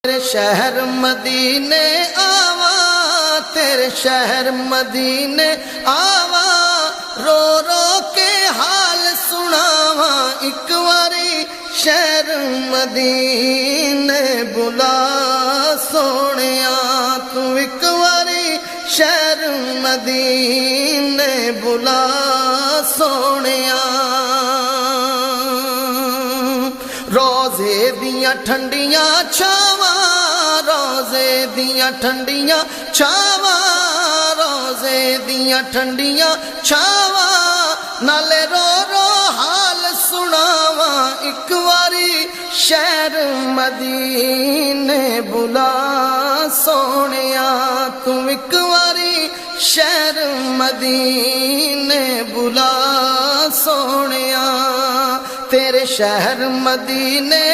تیرے شہر مدینے آوا، تیرے شہر مدینے آوا، رو رو کے حال سناواں ایک واری شہر مدینے بلا سونیا، تو ایک واری شہر مدینے بلا سونیا۔ روزے دیاں ٹھنڈیاں چھاواں، روزے دیاں ٹھنڈیاں چھاواں، روزے دیاں ٹھنڈیاں چھاواں، نالے رو رو حال سناواں ایک واری شہر مدینے بلا سونیا، تم ایک واری شہر مدینے بلا سونیا۔ تیرے شہر مدینے